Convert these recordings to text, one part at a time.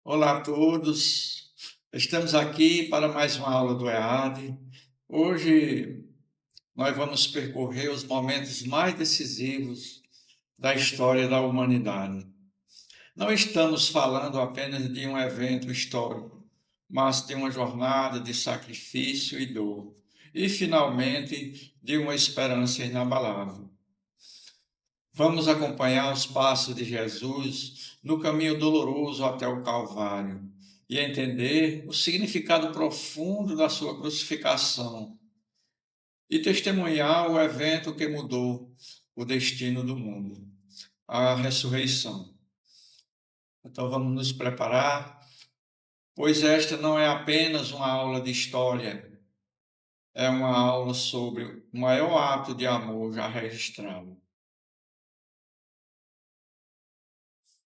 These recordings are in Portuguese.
Olá a todos, estamos aqui para mais uma aula do EAD. Hoje nós vamos percorrer os momentos mais decisivos da história da humanidade. Não estamos falando apenas de um evento histórico, mas de uma jornada de sacrifício e dor, e finalmente de uma esperança inabalável. Vamos acompanhar os passos de Jesus no caminho doloroso até o Calvário e entender o significado profundo da sua crucificação e testemunhar o evento que mudou o destino do mundo, a ressurreição. Então vamos nos preparar, pois esta não é apenas uma aula de história, é uma aula sobre o maior ato de amor já registrado.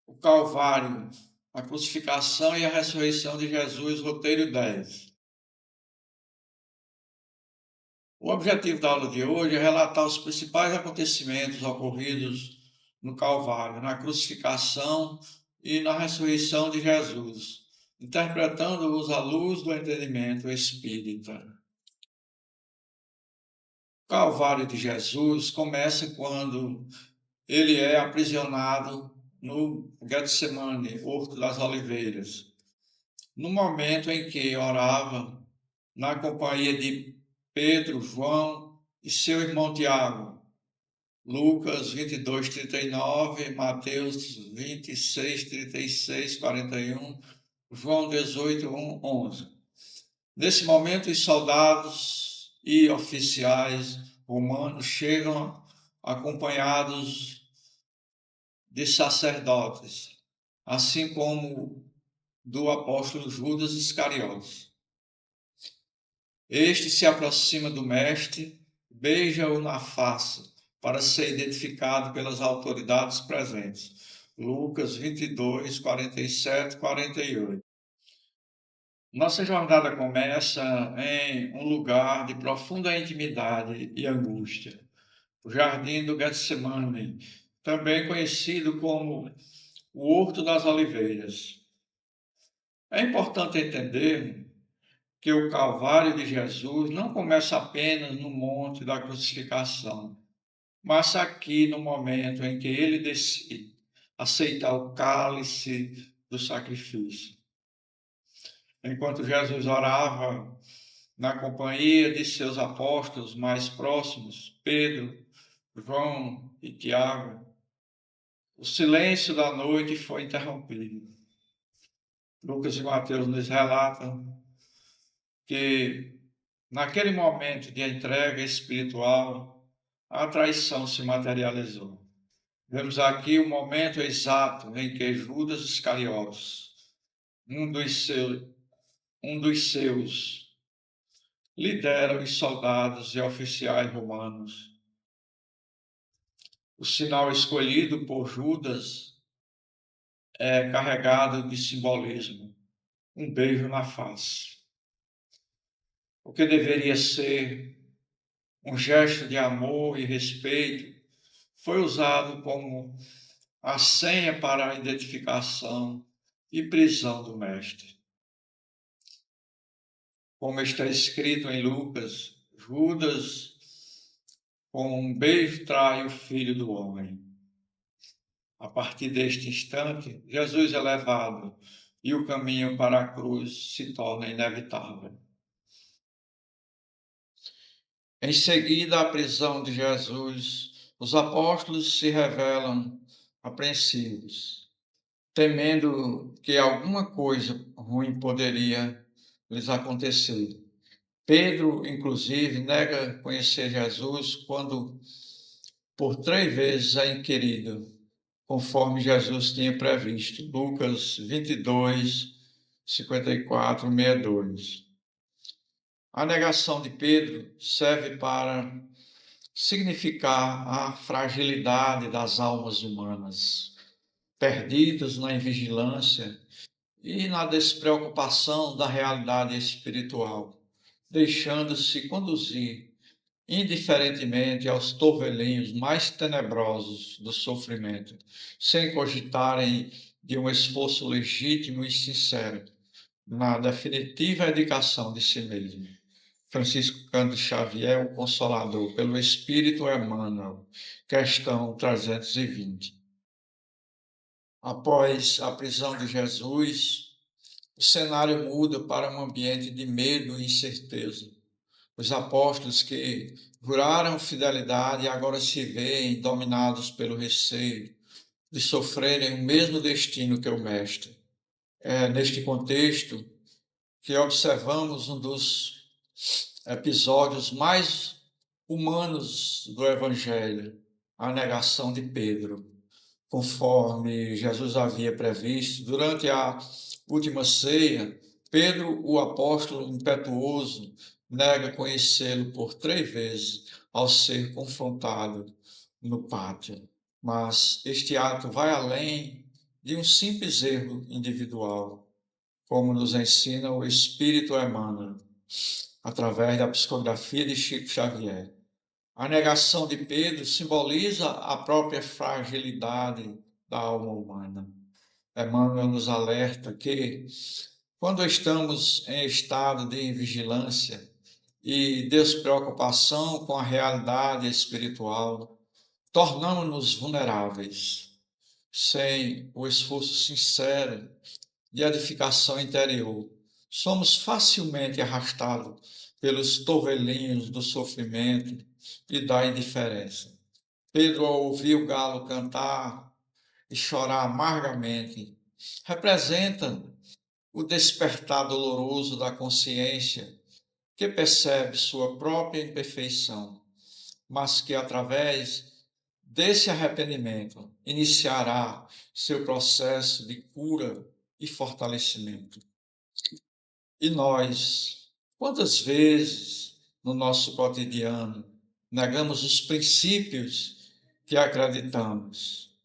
O Calvário, a crucificação e a ressurreição de Jesus, roteiro 10. O objetivo da aula de hoje é relatar os principais acontecimentos ocorridos no Calvário, na crucificação e na ressurreição de Jesus, interpretando-os à luz do entendimento espírita. O Calvário de Jesus começa quando ele é aprisionado no Getsemane, Horto das Oliveiras, no momento em que orava na companhia de Pedro, João e seu irmão Tiago. Lucas 22, 39, Mateus 26, 36, 41, João 18, 1, 11. Nesse momento, os soldados e oficiais romanos chegam acompanhados de sacerdotes, assim como do apóstolo Judas Iscariotes. Este se aproxima do mestre, beija-o na face, para ser identificado pelas autoridades presentes. Lucas 22, 47, 48. Nossa jornada começa em um lugar de profunda intimidade e angústia, o Jardim do Getsemane, também conhecido como o Horto das Oliveiras. É importante entender que o Calvário de Jesus não começa apenas no monte da crucificação, mas aqui no momento em que ele decide aceitar o cálice do sacrifício. Enquanto Jesus orava na companhia de seus apóstolos mais próximos, Pedro, João e Tiago, o silêncio da noite foi interrompido. Lucas e Mateus nos relatam que naquele momento de entrega espiritual, a traição se materializou. Vemos aqui o momento exato em que Judas Iscariotes, um dos seus, lidera os soldados e oficiais romanos. O sinal escolhido por Judas é carregado de simbolismo, um beijo na face. O que deveria ser um gesto de amor e respeito foi usado como a senha para a identificação e prisão do mestre. Como está escrito em Lucas, Judas, com um beijo, trai o Filho do Homem. A partir deste instante, Jesus é levado e o caminho para a cruz se torna inevitável. Em seguida à prisão de Jesus, os apóstolos se revelam apreensivos, temendo que alguma coisa ruim poderia lhes acontecer. Pedro, inclusive, nega conhecer Jesus quando por 3 vezes é inquirido, conforme Jesus tinha previsto. Lucas 22, 54, 62. A negação de Pedro serve para significar a fragilidade das almas humanas, perdidas na invigilância e na despreocupação da realidade espiritual, deixando-se conduzir indiferentemente aos torvelinhos mais tenebrosos do sofrimento, sem cogitarem de um esforço legítimo e sincero na definitiva dedicação de si mesmo. Francisco Cândido Xavier, o Consolador, pelo Espírito Emmanuel, questão 320. Após a prisão de Jesus, o cenário muda para um ambiente de medo e incerteza. Os apóstolos que juraram fidelidade agora se veem dominados pelo receio de sofrerem o mesmo destino que o Mestre. É neste contexto que observamos um dos episódios mais humanos do Evangelho, a negação de Pedro. Conforme Jesus havia previsto, durante a última ceia, Pedro, o apóstolo impetuoso, nega conhecê-lo por 3 vezes ao ser confrontado no pátio. Mas este ato vai além de um simples erro individual, como nos ensina o Espírito Emmanuel, através da psicografia de Chico Xavier. A negação de Pedro simboliza a própria fragilidade da alma humana. Emmanuel nos alerta que, quando estamos em estado de vigilância e despreocupação com a realidade espiritual, tornamos-nos vulneráveis. Sem o esforço sincero de edificação interior, somos facilmente arrastados pelos torvelinhos do sofrimento e da indiferença. Pedro, ao ouvir o galo cantar e chorar amargamente, representa o despertar doloroso da consciência que percebe sua própria imperfeição, mas que, através desse arrependimento, iniciará seu processo de cura e fortalecimento. E nós, quantas vezes no nosso cotidiano negamos os princípios que acreditamos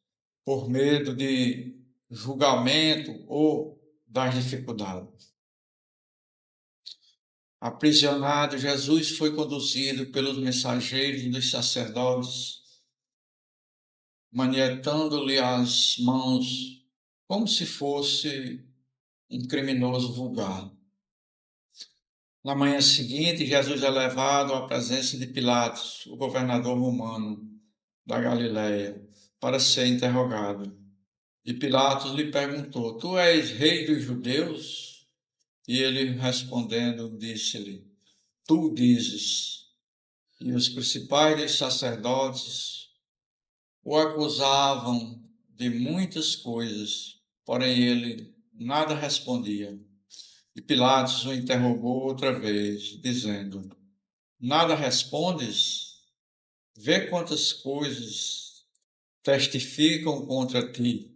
por medo de julgamento ou das dificuldades? Aprisionado, Jesus foi conduzido pelos mensageiros dos sacerdotes, manietando-lhe as mãos como se fosse um criminoso vulgar. Na manhã seguinte, Jesus é levado à presença de Pilatos, o governador romano da Galiléia, para ser interrogado. E Pilatos lhe perguntou: Tu és rei dos judeus? E ele, respondendo, disse-lhe: Tu dizes. E os principais dos sacerdotes o acusavam de muitas coisas, porém ele nada respondia. E Pilatos o interrogou outra vez, dizendo: Nada respondes? Vê quantas coisas testificam contra ti.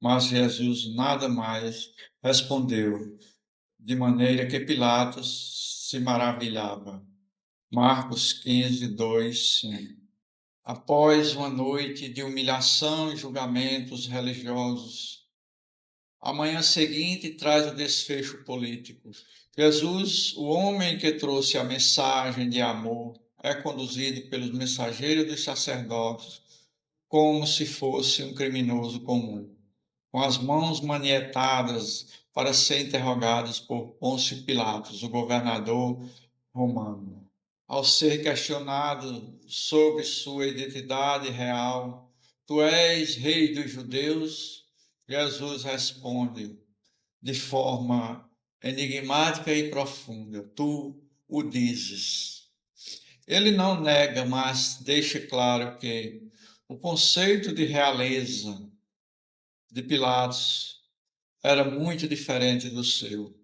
Mas Jesus nada mais respondeu, de maneira que Pilatos se maravilhava. Marcos 15, 2, 5. Após uma noite de humilhação e julgamentos religiosos, a manhã seguinte traz o desfecho político. Jesus, o homem que trouxe a mensagem de amor, é conduzido pelos mensageiros dos sacerdotes como se fosse um criminoso comum, com as mãos manietadas para ser interrogado por Pôncio Pilatos, o governador romano. Ao ser questionado sobre sua identidade real, tu és rei dos judeus? Jesus responde de forma enigmática e profunda: Tu o dizes. Ele não nega, mas deixa claro que o conceito de realeza de Pilatos era muito diferente do seu.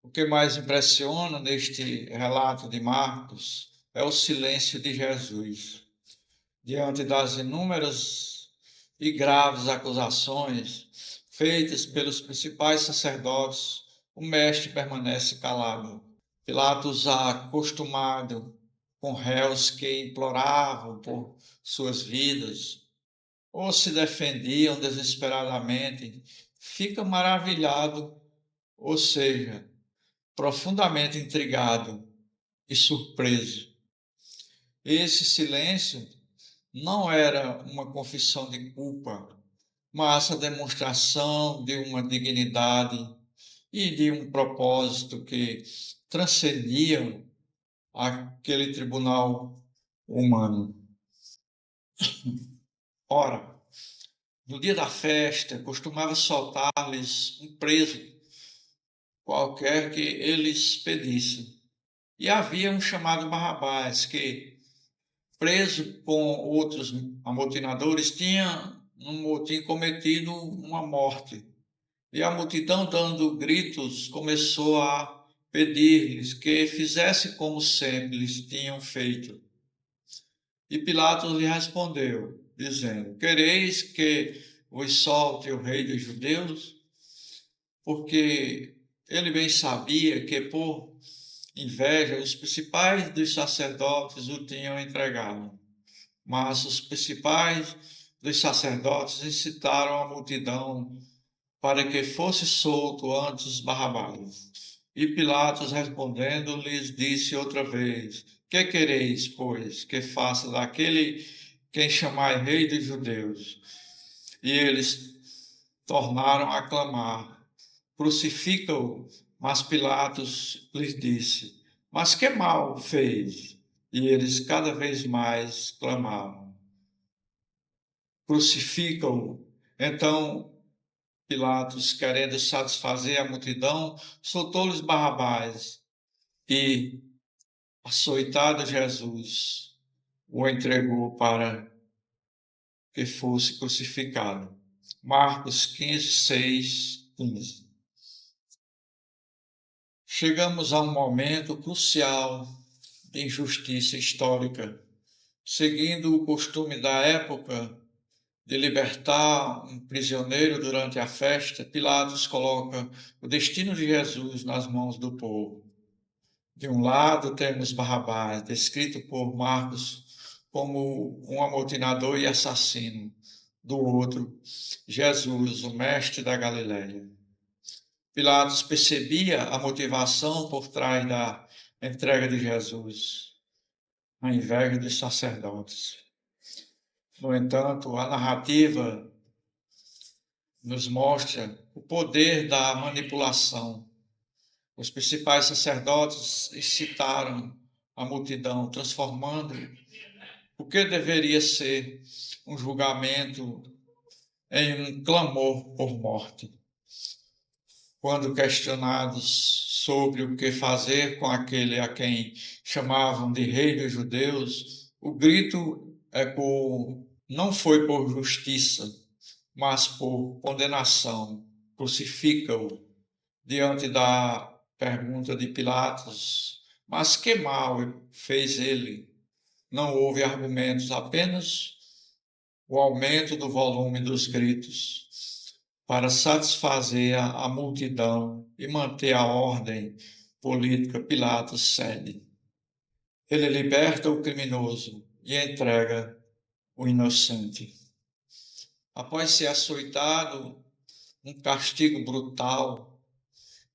O que mais impressiona neste relato de Marcos é o silêncio de Jesus. Diante das inúmeras e graves acusações feitas pelos principais sacerdotes, o mestre permanece calado. Pilatos, acostumado com réus que imploravam por suas vidas ou se defendiam desesperadamente, fica maravilhado, ou seja, profundamente intrigado e surpreso. Esse silêncio não era uma confissão de culpa, mas a demonstração de uma dignidade e de um propósito que transcendiam aquele tribunal humano. Ora, no dia da festa, costumava soltar-lhes um preso qualquer que eles pedissem. E havia um chamado Barrabás, que, preso com outros amotinadores, tinha um motim cometido uma morte. E a multidão, dando gritos, começou a pedir-lhes que fizesse como sempre lhes tinham feito. E Pilatos lhe respondeu, dizendo: Quereis que vos solte o rei dos judeus? Porque ele bem sabia que, por inveja, os principais dos sacerdotes o tinham entregado. Mas os principais dos sacerdotes incitaram a multidão para que fosse solto antes Barrabás. E Pilatos, respondendo, lhes disse outra vez: Que quereis, pois, que faça daquele quem chamai rei dos judeus? E eles tornaram a clamar: Crucifica-o. Mas Pilatos lhes disse: Mas que mal fez? E eles cada vez mais clamavam: Crucifica-o. Então Pilatos, querendo satisfazer a multidão, soltou-lhes Barrabás e, açoitado Jesus, o entregou para que fosse crucificado. Marcos 15, 6, 15. Chegamos a um momento crucial de injustiça histórica. Seguindo o costume da época de libertar um prisioneiro durante a festa, Pilatos coloca o destino de Jesus nas mãos do povo. De um lado, temos Barrabás, descrito por Marcos como um amotinador e assassino. Do outro, Jesus, o mestre da Galileia. Pilatos percebia a motivação por trás da entrega de Jesus, a inveja dos sacerdotes. No entanto, a narrativa nos mostra o poder da manipulação. Os principais sacerdotes excitaram a multidão, transformando o que deveria ser um julgamento em um clamor por morte. Quando questionados sobre o que fazer com aquele a quem chamavam de rei dos judeus, o grito ecoou: não foi por justiça, mas por condenação. Crucifica-o. Diante da pergunta de Pilatos, mas que mal fez ele? Não houve argumentos, apenas o aumento do volume dos gritos para satisfazer a multidão e manter a ordem política. Pilatos cede. Ele liberta o criminoso e entrega o inocente. Após ser açoitado, um castigo brutal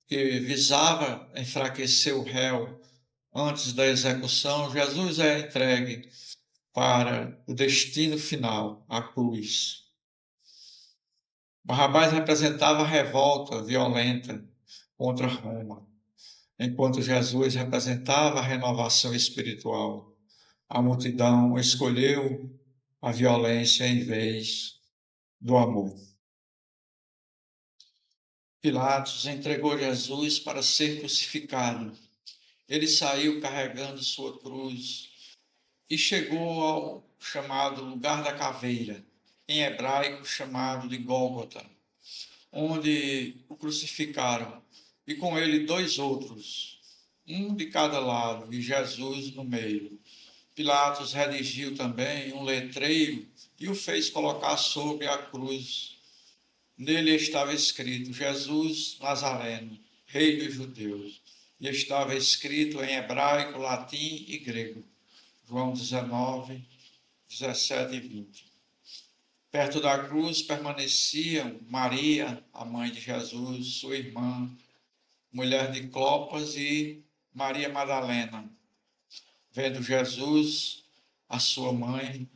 que visava enfraquecer o réu antes da execução, Jesus é entregue para o destino final, a cruz. Barrabás representava a revolta violenta contra Roma, enquanto Jesus representava a renovação espiritual. A multidão escolheu a violência em vez do amor. Pilatos entregou Jesus para ser crucificado. Ele saiu carregando sua cruz e chegou ao chamado lugar da caveira, em hebraico chamado de Gólgota, onde o crucificaram, e com ele dois outros, um de cada lado e Jesus no meio. Pilatos redigiu também um letreiro e o fez colocar sobre a cruz. Nele estava escrito: Jesus Nazareno, Rei dos Judeus. E estava escrito em hebraico, latim e grego. João 19, 17 e 20. Perto da cruz permaneciam Maria, a mãe de Jesus, sua irmã, mulher de Clopas, e Maria Madalena. Vendo Jesus, a sua mãe,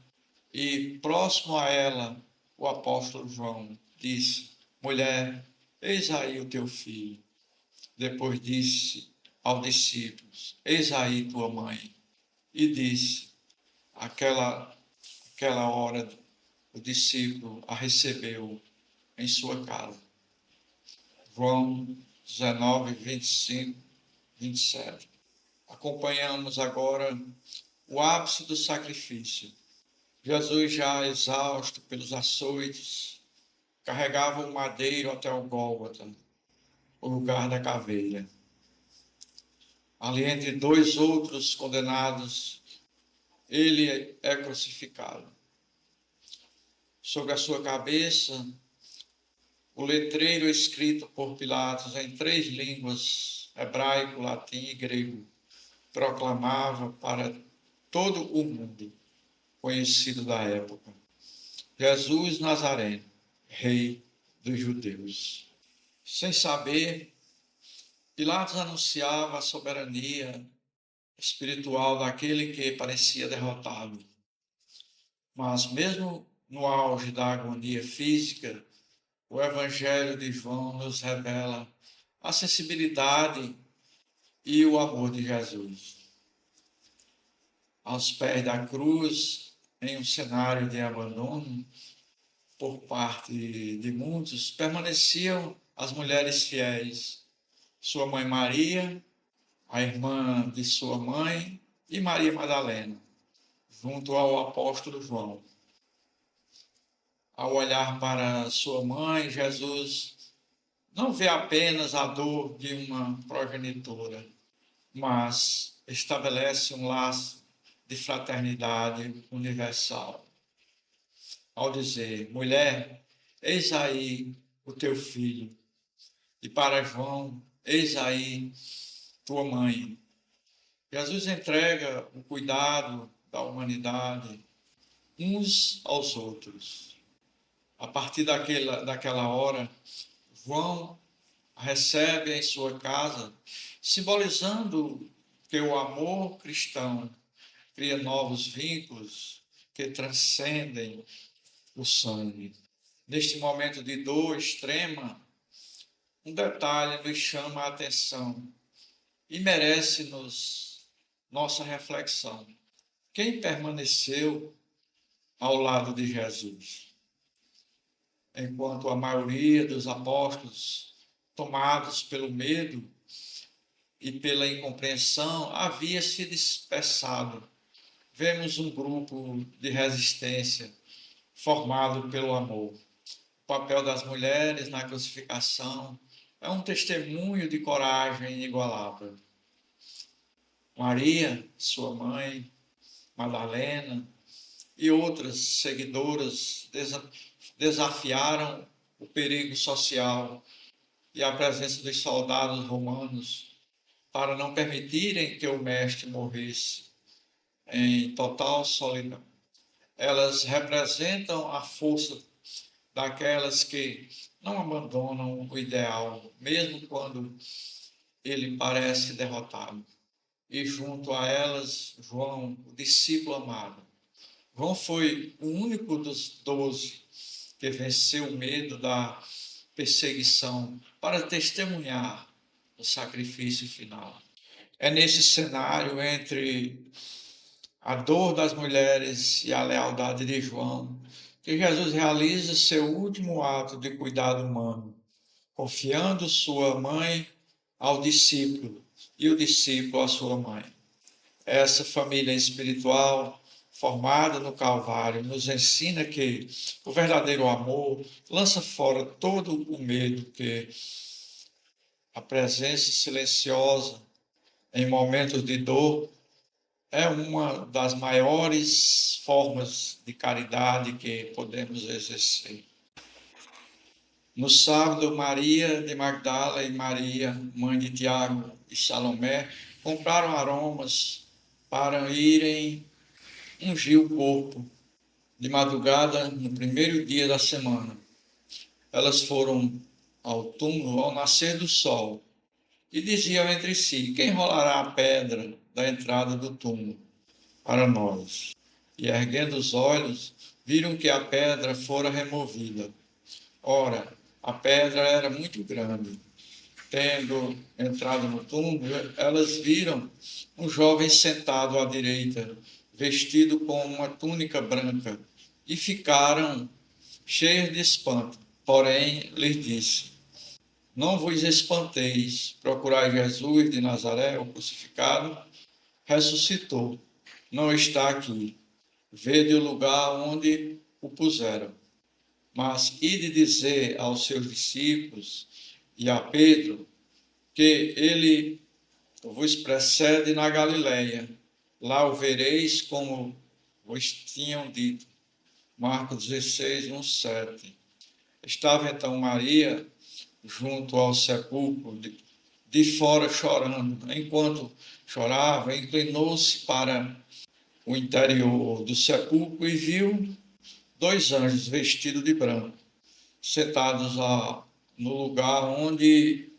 e próximo a ela, o apóstolo João, disse: mulher, eis aí o teu filho. Depois disse aos discípulos: eis aí tua mãe. E disse, aquela hora, o discípulo a recebeu em sua casa. João 19, 25, 27. Acompanhamos agora o ápice do sacrifício. Jesus, já exausto pelos açoites, carregava o madeiro até o Gólgota, o lugar da caveira. Ali entre dois outros condenados, ele é crucificado. Sobre a sua cabeça, o letreiro escrito por Pilatos em 3 línguas, hebraico, latim e grego, proclamava para todo o mundo conhecido da época: Jesus Nazareno, Rei dos Judeus. Sem saber, Pilatos anunciava a soberania espiritual daquele que parecia derrotado. Mas mesmo no auge da agonia física, o Evangelho de João nos revela a sensibilidade e o amor de Jesus. Aos pés da cruz, em um cenário de abandono por parte de muitos, permaneciam as mulheres fiéis, sua mãe Maria, a irmã de sua mãe e Maria Madalena, junto ao apóstolo João. Ao olhar para sua mãe, Jesus não vê apenas a dor de uma progenitora, mas estabelece um laço de fraternidade universal. Ao dizer: mulher, eis aí o teu filho. E para João: eis aí tua mãe. Jesus entrega o cuidado da humanidade uns aos outros. A partir daquela hora, João a recebe em sua casa, simbolizando que o amor cristão cria novos vínculos que transcendem o sangue. Neste momento de dor extrema, um detalhe nos chama a atenção e merece-nos nossa reflexão. Quem permaneceu ao lado de Jesus? Enquanto a maioria dos apóstolos, tomados pelo medo e pela incompreensão, havia se dispersado, vemos um grupo de resistência formado pelo amor. O papel das mulheres na crucificação é um testemunho de coragem inigualável. Maria, sua mãe, Madalena e outras seguidoras desafiaram o perigo social e a presença dos soldados romanos para não permitirem que o mestre morresse em total solidão. Elas representam a força daquelas que não abandonam o ideal, mesmo quando ele parece derrotado. E junto a elas, João, o discípulo amado. João foi o único dos 12 que venceu o medo da perseguição para testemunhar o sacrifício final. É nesse cenário, entre a dor das mulheres e a lealdade de João, que Jesus realiza seu último ato de cuidado humano, confiando sua mãe ao discípulo e o discípulo à sua mãe. Essa família espiritual formada no Calvário nos ensina que o verdadeiro amor lança fora todo o medo, que a presença silenciosa em momentos de dor é uma das maiores formas de caridade que podemos exercer. No sábado, Maria de Magdala e Maria, mãe de Tiago e Salomé, compraram aromas para irem ungir o corpo de madrugada no primeiro dia da semana. Elas foram ao túmulo ao nascer do sol e diziam entre si: quem rolará a pedra da entrada do túmulo para nós? E erguendo os olhos, viram que a pedra fora removida. Ora, a pedra era muito grande. Tendo entrado no túmulo, elas viram um jovem sentado à direita, vestido com uma túnica branca, e ficaram cheias de espanto. Porém, lhes disse: Não vos espanteis, procurai Jesus de Nazaré, o crucificado, ressuscitou, não está aqui. Vede o lugar onde o puseram. Mas ide dizer aos seus discípulos e a Pedro que ele vos precede na Galileia. Lá o vereis como vos tinham dito. Marcos 16, 1, 7. Estava então Maria junto ao sepulcro, de fora chorando. Enquanto chorava, inclinou-se para o interior do sepulcro e viu dois anjos vestidos de branco, sentados no lugar onde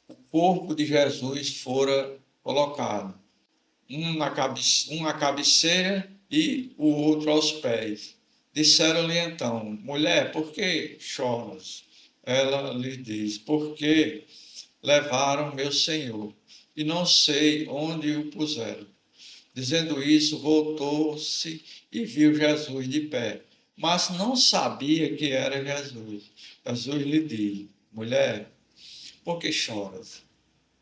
o corpo de Jesus fora colocado, um na cabeceira e o outro aos pés. Disseram-lhe então: Mulher, por que choras? Ela lhe diz: Porque levaram meu Senhor, e não sei onde o puseram. Dizendo isso, voltou-se e viu Jesus de pé, mas não sabia que era Jesus. Jesus lhe disse: Mulher, por que choras?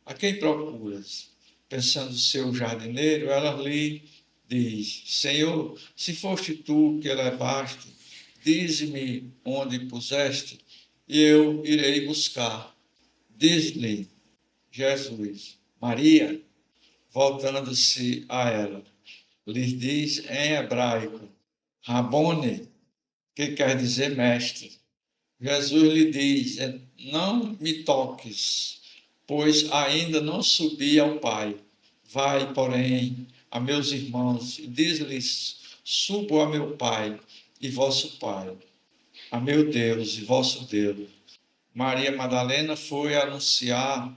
A quem procuras? Pensando ser o jardineiro, ela lhe diz: Senhor, se foste tu que levaste, dize-me onde puseste, e eu irei buscar. Diz-lhe Jesus: Maria. Voltando-se a ela, lhes diz em hebraico: Rabone, que quer dizer mestre. Jesus lhe diz: Não me toques, pois ainda não subi ao Pai. Vai, porém, a meus irmãos e diz-lhes: Subo a meu Pai e vosso Pai, a meu Deus e vosso Deus. Maria Madalena foi anunciar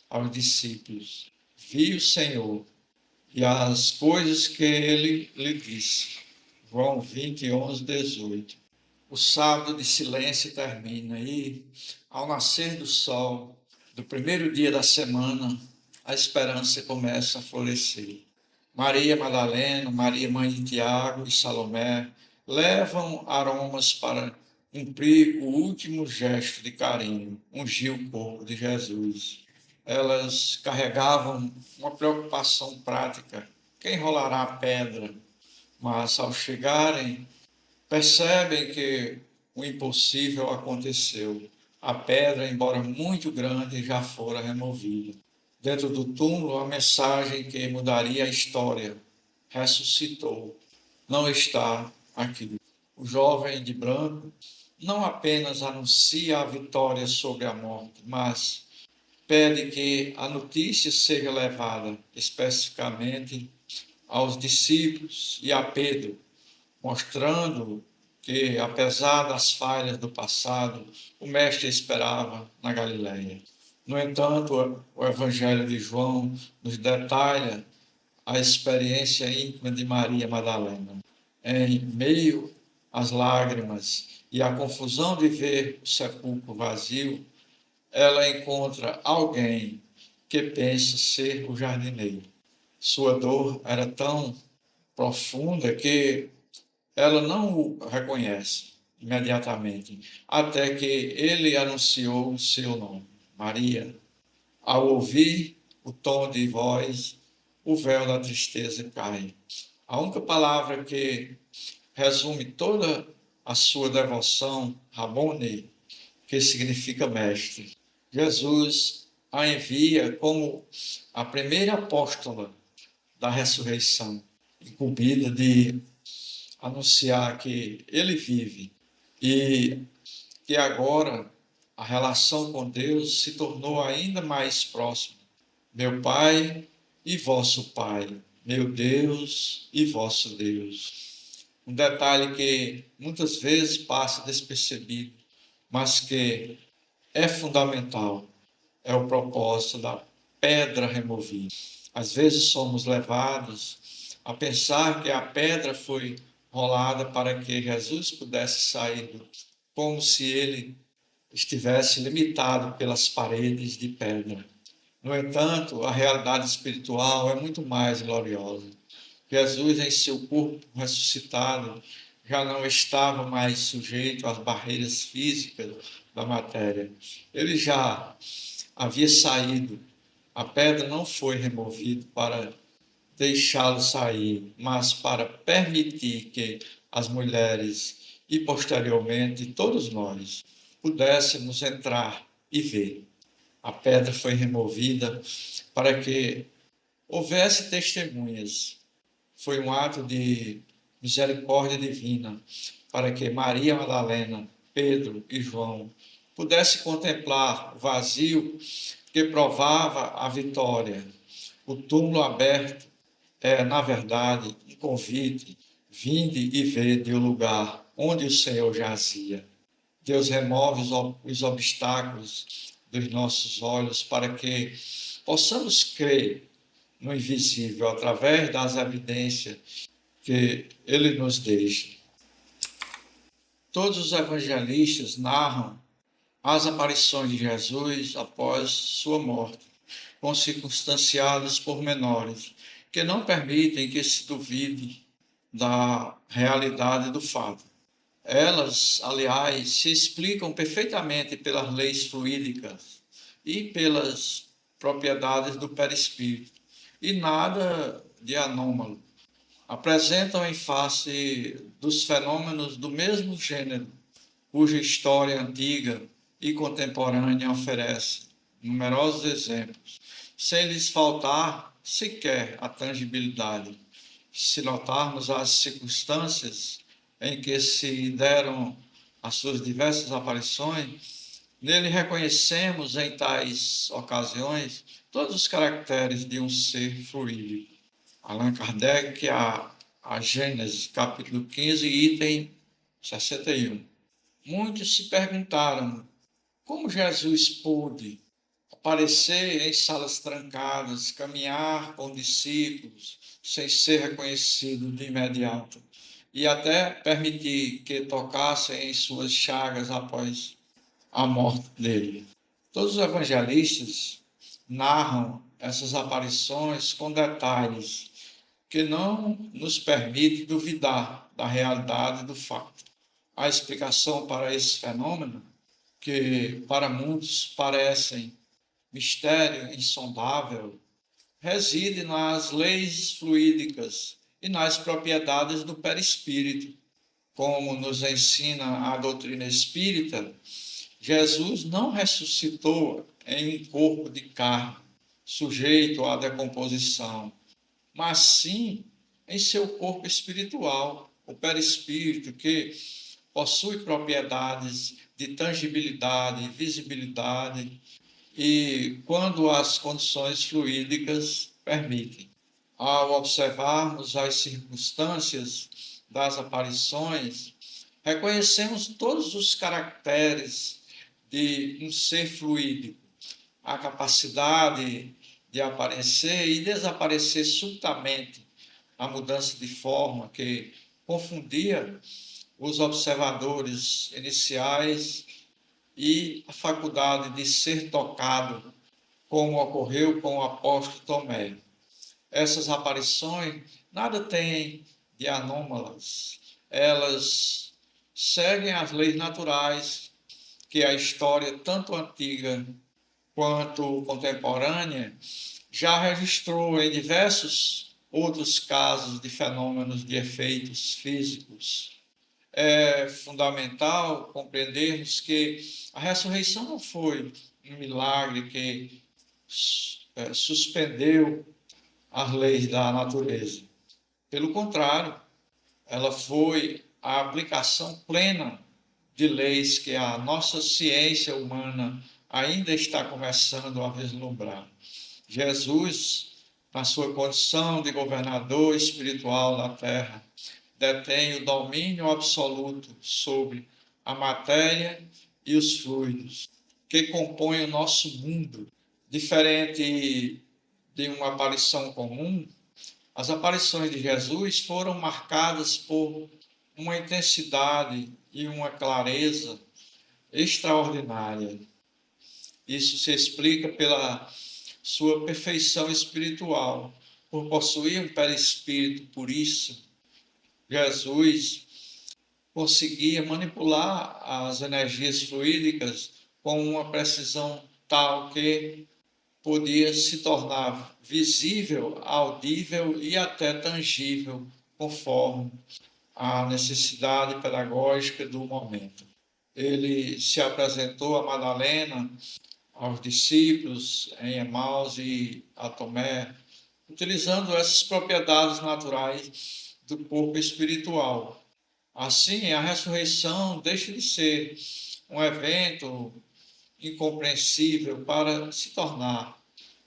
aos discípulos: Vi o Senhor e as coisas que ele lhe disse. João 20, 11, 18. O sábado de silêncio termina e, ao nascer do sol, do primeiro dia da semana, a esperança começa a florescer. Maria Madalena, Maria mãe de Tiago e Salomé levam aromas para cumprir o último gesto de carinho, ungir o corpo de Jesus. Elas carregavam uma preocupação prática: quem rolará a pedra? Mas ao chegarem, percebem que o impossível aconteceu. A pedra, embora muito grande, já fora removida. Dentro do túmulo, a mensagem que mudaria a história: ressuscitou, não está aqui. O jovem de branco não apenas anuncia a vitória sobre a morte, mas pede que a notícia seja levada especificamente aos discípulos e a Pedro, mostrando que, apesar das falhas do passado, o Mestre esperava na Galileia. No entanto, o Evangelho de João nos detalha a experiência íntima de Maria Madalena. Em meio às lágrimas e à confusão de ver o sepulcro vazio, ela encontra alguém que pensa ser o jardineiro. Sua dor era tão profunda que ela não o reconhece imediatamente, até que ele anunciou o seu nome, Maria. Ao ouvir o tom de voz, o véu da tristeza cai. A única palavra que resume toda a sua devoção, Rabone, que significa mestre. Jesus a envia como a primeira apóstola da ressurreição, incumbida de anunciar que ele vive e que agora a relação com Deus se tornou ainda mais próxima. Meu Pai e vosso Pai, meu Deus e vosso Deus. Um detalhe que muitas vezes passa despercebido, mas que é fundamental, é o propósito da pedra removida. Às vezes somos levados a pensar que a pedra foi rolada para que Jesus pudesse sair, como se ele estivesse limitado pelas paredes de pedra. No entanto, a realidade espiritual é muito mais gloriosa. Jesus, em seu corpo ressuscitado, já não estava mais sujeito às barreiras físicas da matéria. Ele já havia saído. A pedra não foi removida para deixá-lo sair, mas para permitir que as mulheres e posteriormente todos nós pudéssemos entrar e ver. A pedra foi removida para que houvesse testemunhas. Foi um ato de misericórdia divina para que Maria Madalena, Pedro e João pudessem contemplar o vazio que provava a vitória. O túmulo aberto é, na verdade, um convite: vinde e vede o lugar onde o Senhor jazia. Deus remove os obstáculos dos nossos olhos para que possamos crer no invisível através das evidências que ele nos deixa. Todos os evangelistas narram as aparições de Jesus após sua morte, com circunstanciados pormenores, que não permitem que se duvide da realidade do fato. Elas, aliás, se explicam perfeitamente pelas leis fluídicas e pelas propriedades do perispírito, e nada de anômalo. Apresentam em face dos fenômenos do mesmo gênero, cuja história antiga e contemporânea oferece numerosos exemplos, sem lhes faltar sequer a tangibilidade. Se notarmos as circunstâncias em que se deram as suas diversas aparições, nele reconhecemos em tais ocasiões todos os caracteres de um ser fluídico. Allan Kardec, a Gênesis, capítulo 15, item 61. Muitos se perguntaram como Jesus pôde aparecer em salas trancadas, caminhar com discípulos sem ser reconhecido de imediato e até permitir que tocassem em suas chagas após a morte dele. Todos os evangelistas narram essas aparições com detalhes que não nos permite duvidar da realidade do fato. A explicação para esse fenômeno, que para muitos parecem mistério insondável, reside nas leis fluídicas e nas propriedades do perispírito. Como nos ensina a doutrina espírita, Jesus não ressuscitou em um corpo de carne, sujeito à decomposição, mas sim em seu corpo espiritual, o perispírito, que possui propriedades de tangibilidade, visibilidade, e quando as condições fluídicas permitem. Ao observarmos as circunstâncias das aparições, reconhecemos todos os caracteres de um ser fluídico, a capacidade de aparecer e desaparecer subitamente, a mudança de forma que confundia os observadores iniciais e a faculdade de ser tocado, como ocorreu com o apóstolo Tomé. Essas aparições nada têm de anômalas, elas seguem as leis naturais que a história, tanto antiga quanto contemporânea, já registrou em diversos outros casos de fenômenos de efeitos físicos. É fundamental compreendermos que a ressurreição não foi um milagre que suspendeu as leis da natureza. Pelo contrário, ela foi a aplicação plena de leis que a nossa ciência humana ainda está começando a vislumbrar. Jesus, na sua condição de governador espiritual da terra, detém o domínio absoluto sobre a matéria e os fluidos que compõem o nosso mundo. Diferente de uma aparição comum, as aparições de Jesus foram marcadas por uma intensidade e uma clareza extraordinária. Isso se explica pela sua perfeição espiritual. Por possuir um perispírito puríssimo, Jesus conseguia manipular as energias fluídicas com uma precisão tal que podia se tornar visível, audível e até tangível, conforme a necessidade pedagógica do momento. Ele se apresentou a Madalena, aos discípulos em Emaús e a Tomé, utilizando essas propriedades naturais do corpo espiritual. Assim, a ressurreição deixa de ser um evento incompreensível para se tornar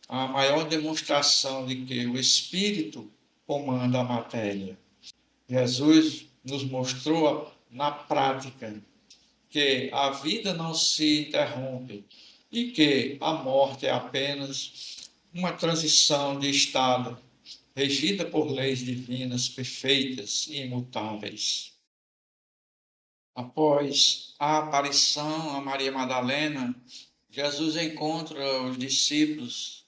a maior demonstração de que o Espírito comanda a matéria. Jesus nos mostrou na prática que a vida não se interrompe e que a morte é apenas uma transição de estado regida por leis divinas perfeitas e imutáveis. Após a aparição a Maria Madalena, Jesus encontra os discípulos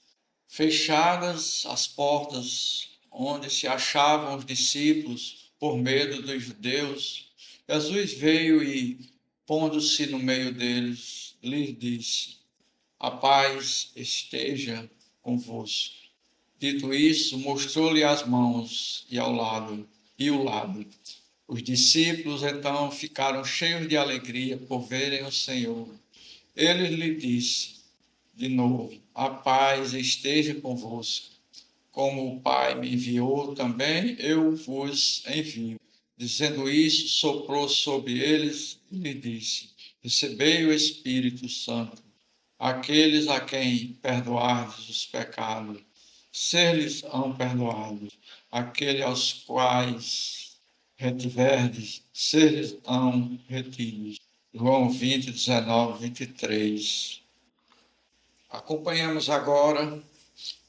fechadas as portas onde se achavam os discípulos por medo dos judeus. Jesus veio e, pondo-se no meio deles, lhes disse: "A paz esteja convosco." Dito isso, mostrou-lhe as mãos e o lado. Os discípulos então ficaram cheios de alegria por verem o Senhor. Ele lhe disse de novo: "A paz esteja convosco. Como o Pai me enviou, também eu vos envio." Dizendo isso, soprou sobre eles e lhe disse: "Recebei o Espírito Santo. Aqueles a quem perdoardes os pecados, ser-lhes-ão perdoados. Aqueles aos quais retiverdes, ser-lhes-ão retidos." João 20, 19, 23. Acompanhamos agora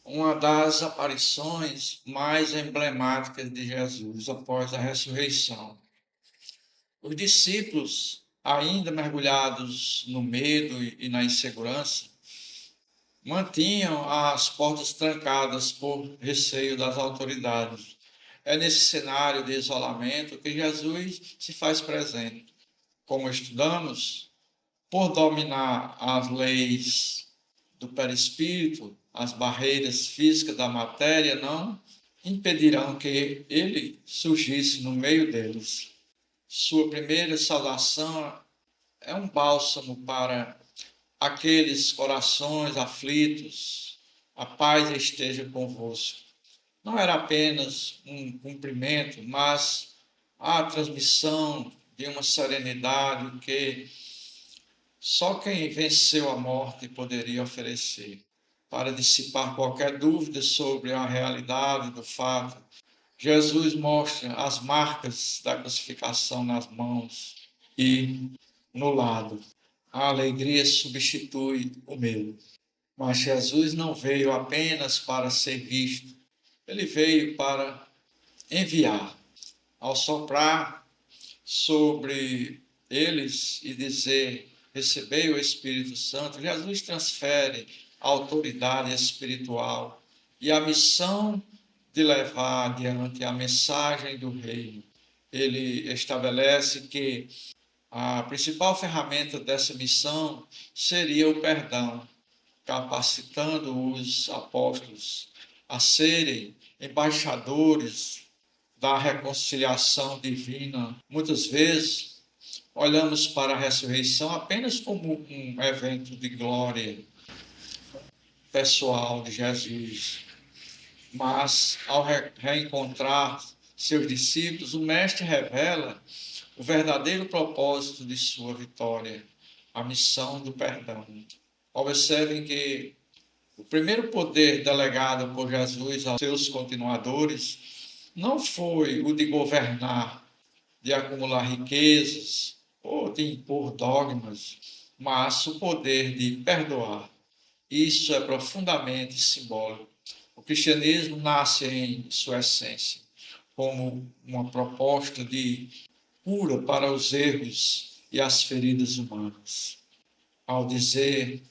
uma das aparições mais emblemáticas de Jesus após a ressurreição. Os discípulos, ainda mergulhados no medo e na insegurança, mantinham as portas trancadas por receio das autoridades. É nesse cenário de isolamento que Jesus se faz presente. Como estudamos, por dominar as leis do perispírito, as barreiras físicas da matéria não impedirão que ele surgisse no meio deles. Sua primeira saudação é um bálsamo para aqueles corações aflitos. A paz esteja convosco. Não era apenas um cumprimento, mas a transmissão de uma serenidade que só quem venceu a morte poderia oferecer. Para dissipar qualquer dúvida sobre a realidade do fato, Jesus mostra as marcas da crucificação nas mãos e no lado. A alegria substitui o medo. Mas Jesus não veio apenas para ser visto, ele veio para enviar. Ao soprar sobre eles e dizer: "Recebei o Espírito Santo", Jesus transfere a autoridade espiritual e a missão de levar adiante a mensagem do reino. Ele estabelece que a principal ferramenta dessa missão seria o perdão, capacitando os apóstolos a serem embaixadores da reconciliação divina. Muitas vezes olhamos para a ressurreição apenas como um evento de glória pessoal de Jesus, mas ao reencontrar seus discípulos, o Mestre revela o verdadeiro propósito de sua vitória, a missão do perdão. Observem que o primeiro poder delegado por Jesus aos seus continuadores não foi o de governar, de acumular riquezas ou de impor dogmas, mas o poder de perdoar. Isso é profundamente simbólico. O cristianismo nasce em sua essência como uma proposta de cura para os erros e as feridas humanas. Ao dizer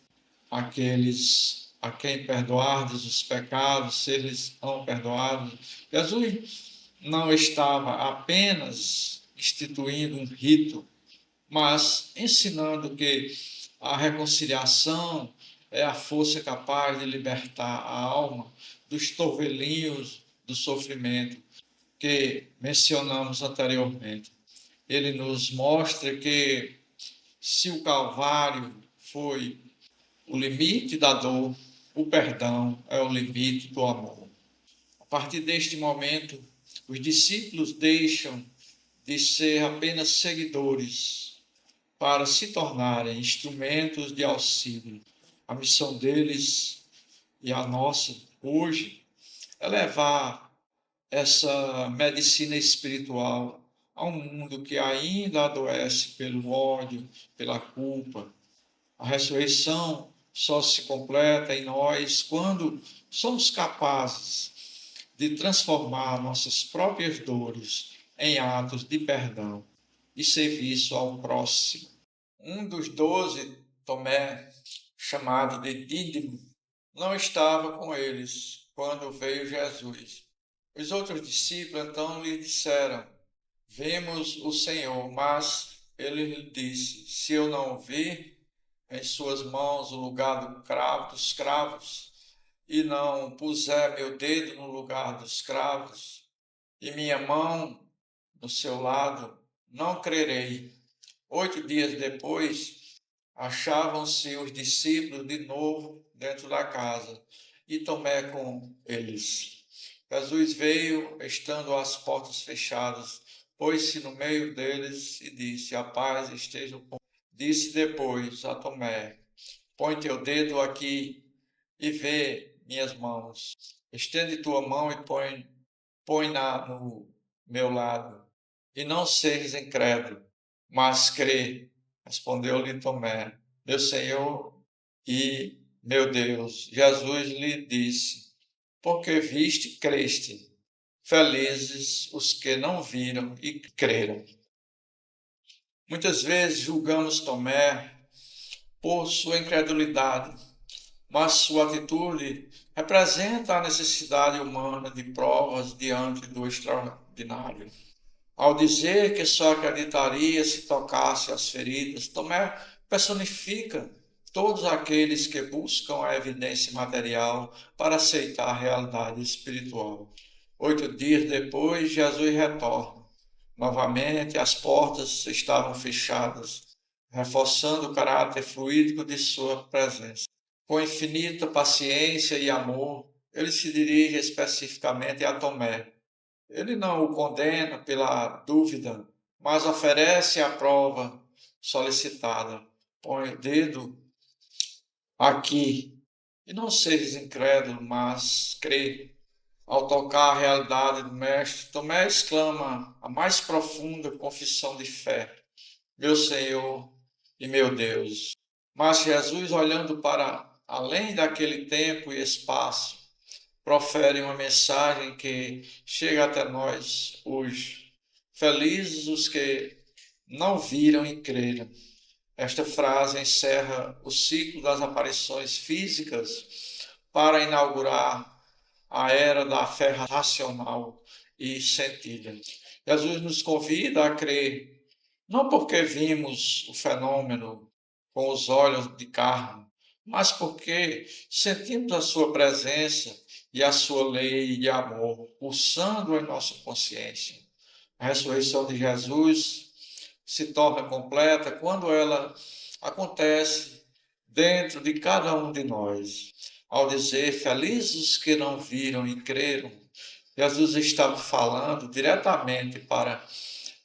aqueles a quem perdoardes os pecados, eles são perdoados, Jesus não estava apenas instituindo um rito, mas ensinando que a reconciliação é a força capaz de libertar a alma dos torvelinhos do sofrimento que mencionamos anteriormente. Ele nos mostra que se o Calvário foi o limite da dor, o perdão é o limite do amor. A partir deste momento, os discípulos deixam de ser apenas seguidores para se tornarem instrumentos de auxílio. A missão deles e a nossa hoje é levar essa medicina espiritual a um mundo que ainda adoece pelo ódio, pela culpa. A ressurreição só se completa em nós quando somos capazes de transformar nossas próprias dores em atos de perdão e serviço ao próximo. Um dos 12, Tomé, chamado de Dídimo, não estava com eles quando veio Jesus. Os outros discípulos então lhe disseram: vemos o Senhor. Mas ele lhe disse: se eu não vir em suas mãos o lugar do cravo, dos cravos, e não puser meu dedo no lugar dos cravos, e minha mão no seu lado, não crerei. 8 dias depois, achavam-se os discípulos de novo dentro da casa, e Tomé com eles. Jesus veio, estando as portas fechadas, pôs-se no meio deles e disse: a paz esteja com. Disse depois a Tomé: põe teu dedo aqui e vê minhas mãos. Estende tua mão e põe-na no meu lado. E não sejas incrédulo, mas crê. Respondeu-lhe Tomé: meu Senhor e meu Deus. Jesus lhe disse: porque viste, creste. Felizes os que não viram e creram. Muitas vezes julgamos Tomé por sua incredulidade, mas sua atitude representa a necessidade humana de provas diante do extraordinário. Ao dizer que só acreditaria se tocasse as feridas, Tomé personifica todos aqueles que buscam a evidência material para aceitar a realidade espiritual. 8 dias depois, Jesus retorna. Novamente, as portas estavam fechadas, reforçando o caráter fluídico de sua presença. Com infinita paciência e amor, ele se dirige especificamente a Tomé. Ele não o condena pela dúvida, mas oferece a prova solicitada. Põe o dedo aqui e não sejas incrédulo, mas crê. Ao tocar a realidade do Mestre, Tomé exclama a mais profunda confissão de fé: meu Senhor e meu Deus. Mas Jesus, olhando para além daquele tempo e espaço, profere uma mensagem que chega até nós hoje. Felizes os que não viram e creram. Esta frase encerra o ciclo das aparições físicas para inaugurar a era da fé racional e sentida. Jesus nos convida a crer, não porque vimos o fenômeno com os olhos de carne, mas porque sentimos a sua presença e a sua lei de amor pulsando em nossa consciência. A ressurreição de Jesus se torna completa quando ela acontece dentro de cada um de nós. Ao dizer felizes os que não viram e creram, Jesus estava falando diretamente para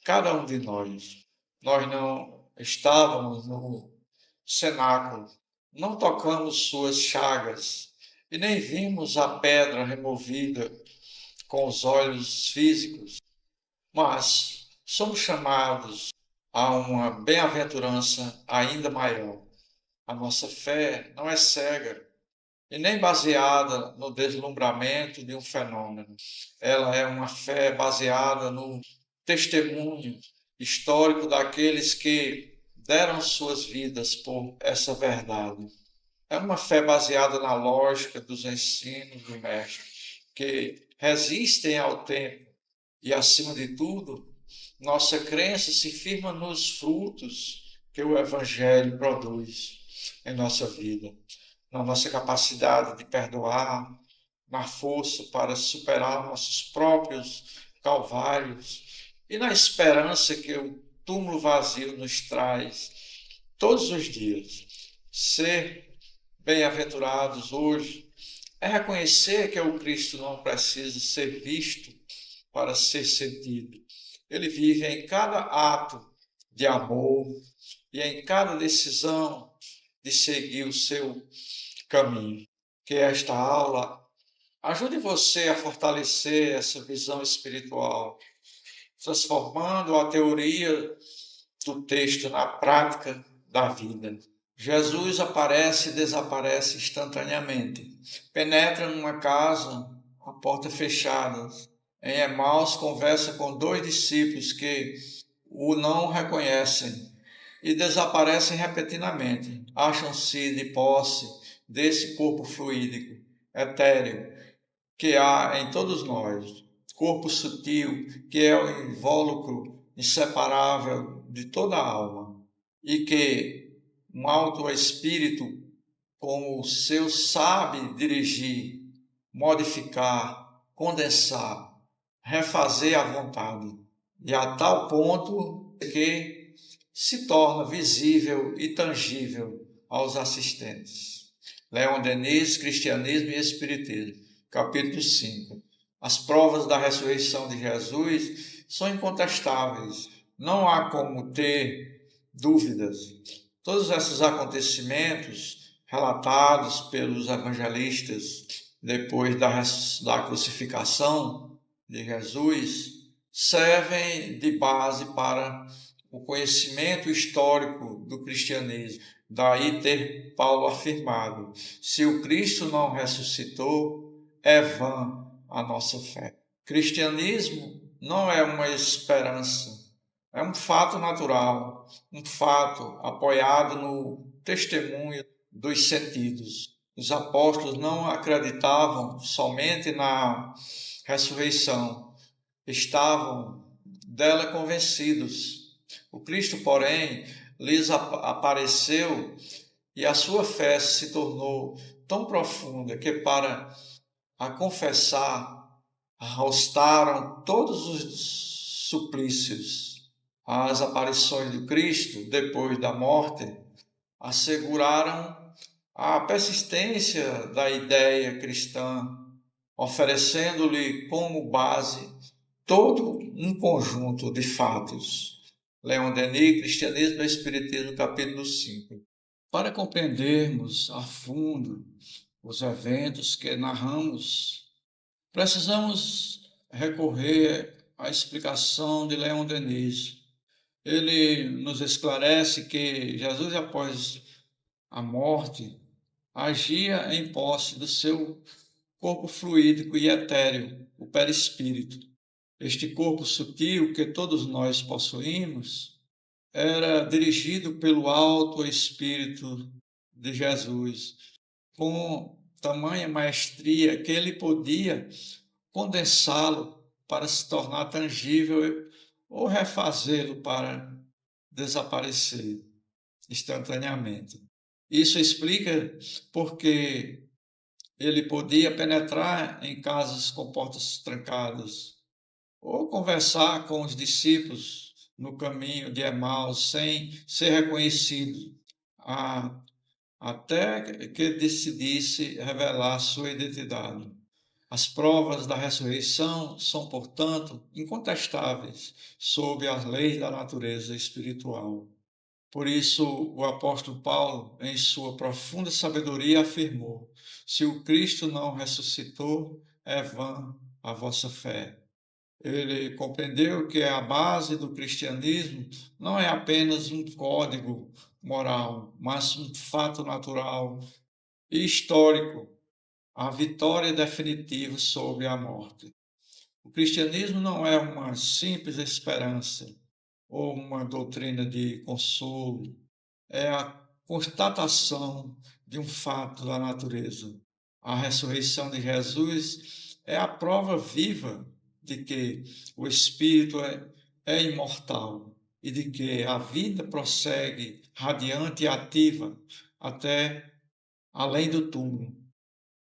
cada um de nós. Nós não estávamos no cenáculo, não tocamos suas chagas e nem vimos a pedra removida com os olhos físicos, mas somos chamados a uma bem-aventurança ainda maior. A nossa fé não é cega e nem baseada no deslumbramento de um fenômeno. Ela é uma fé baseada no testemunho histórico daqueles que deram suas vidas por essa verdade. É uma fé baseada na lógica dos ensinos do Mestre, que resistem ao tempo e, acima de tudo, nossa crença se firma nos frutos que o Evangelho produz em nossa vida, na nossa capacidade de perdoar, na força para superar nossos próprios calvários e na esperança que o túmulo vazio nos traz todos os dias. Ser bem-aventurados hoje é reconhecer que o Cristo não precisa ser visto para ser sentido. Ele vive em cada ato de amor e em cada decisão de seguir o seu caminho. Que esta aula ajude você a fortalecer essa visão espiritual, transformando a teoria do texto na prática da vida. Jesus aparece e desaparece instantaneamente. Penetra numa casa, a porta fechada. Em Emaús, conversa com 2 discípulos que o não reconhecem e desaparecem repentinamente. Acham-se de posse desse corpo fluídico, etéreo, que há em todos nós. Corpo sutil, que é o invólucro inseparável de toda a alma. E que um alto espírito como o seu sabe dirigir, modificar, condensar, refazer à vontade, e a tal ponto que se torna visível e tangível aos assistentes. Leon Denis, Cristianismo e Espiritismo, capítulo 5. As provas da ressurreição de Jesus são incontestáveis, não há como ter dúvidas. Todos esses acontecimentos relatados pelos evangelistas depois da crucificação de Jesus servem de base para o conhecimento histórico do cristianismo. Daí ter Paulo afirmado: se o Cristo não ressuscitou, é vã a nossa fé. Cristianismo não é uma esperança, é um fato natural, um fato apoiado no testemunho dos sentidos. Os apóstolos não acreditavam somente na ressurreição, estavam dela convencidos. O Cristo, porém, lhes apareceu e a sua fé se tornou tão profunda que, para a confessar, arrostaram todos os suplícios. As aparições do Cristo, depois da morte, asseguraram a persistência da ideia cristã, oferecendo-lhe como base todo um conjunto de fatos. Leon Denis, Cristianismo e Espiritismo, capítulo 5. Para compreendermos a fundo os eventos que narramos, precisamos recorrer à explicação de Leon Denis. Ele nos esclarece que Jesus, após a morte, agia em posse do seu corpo fluídico e etéreo, o perispírito. Este corpo sutil que todos nós possuímos era dirigido pelo alto Espírito de Jesus, com tamanha maestria que ele podia condensá-lo para se tornar tangível ou refazê-lo para desaparecer instantaneamente. Isso explica porque ele podia penetrar em casas com portas trancadas ou conversar com os discípulos no caminho de Emaús sem ser reconhecido, até que decidisse revelar sua identidade. As provas da ressurreição são, portanto, incontestáveis sob as leis da natureza espiritual. Por isso, o apóstolo Paulo, em sua profunda sabedoria, afirmou: se o Cristo não ressuscitou, é vã a vossa fé. Ele compreendeu que a base do cristianismo não é apenas um código moral, mas um fato natural e histórico, a vitória definitiva sobre a morte. O cristianismo não é uma simples esperança ou uma doutrina de consolo, é a constatação de um fato da natureza. A ressurreição de Jesus é a prova viva de que o espírito é imortal e de que a vida prossegue radiante e ativa até além do túmulo.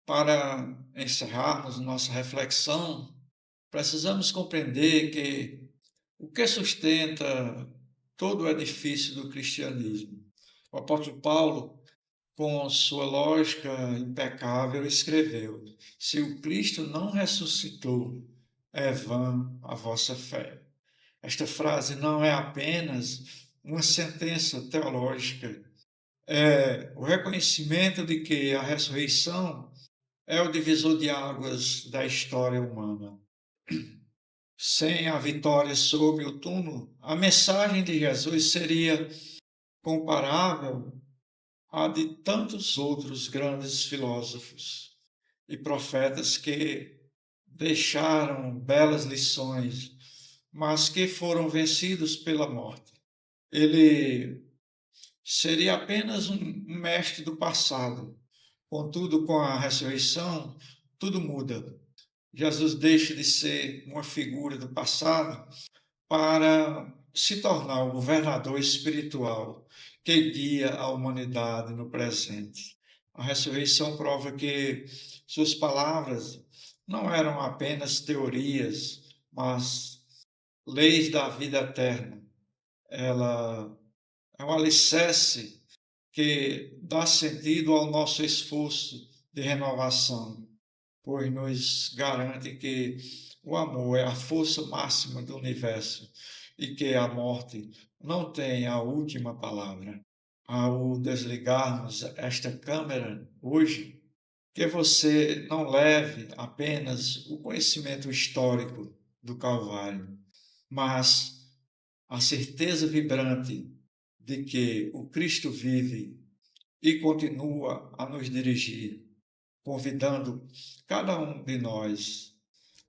Para encerrarmos nossa reflexão, precisamos compreender que o que sustenta todo o edifício do cristianismo. O apóstolo Paulo, com sua lógica impecável, escreveu: se o Cristo não ressuscitou, é vã a vossa fé. Esta frase não é apenas uma sentença teológica, é o reconhecimento de que a ressurreição é o divisor de águas da história humana. Sem a vitória sobre o túmulo, a mensagem de Jesus seria comparável à de tantos outros grandes filósofos e profetas que deixaram belas lições, mas que foram vencidos pela morte. Ele seria apenas um mestre do passado. Contudo, com a ressurreição, tudo muda. Jesus deixa de ser uma figura do passado para se tornar o governador espiritual que guia a humanidade no presente. A ressurreição prova que suas palavras não eram apenas teorias, mas leis da vida eterna. Ela é um alicerce que dá sentido ao nosso esforço de renovação, pois nos garante que o amor é a força máxima do universo e que a morte não tem a última palavra. Ao desligarmos esta câmera hoje, que você não leve apenas o conhecimento histórico do Calvário, mas a certeza vibrante de que o Cristo vive e continua a nos dirigir, convidando cada um de nós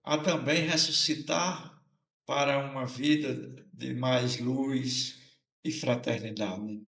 a também ressuscitar para uma vida de mais luz e fraternidade.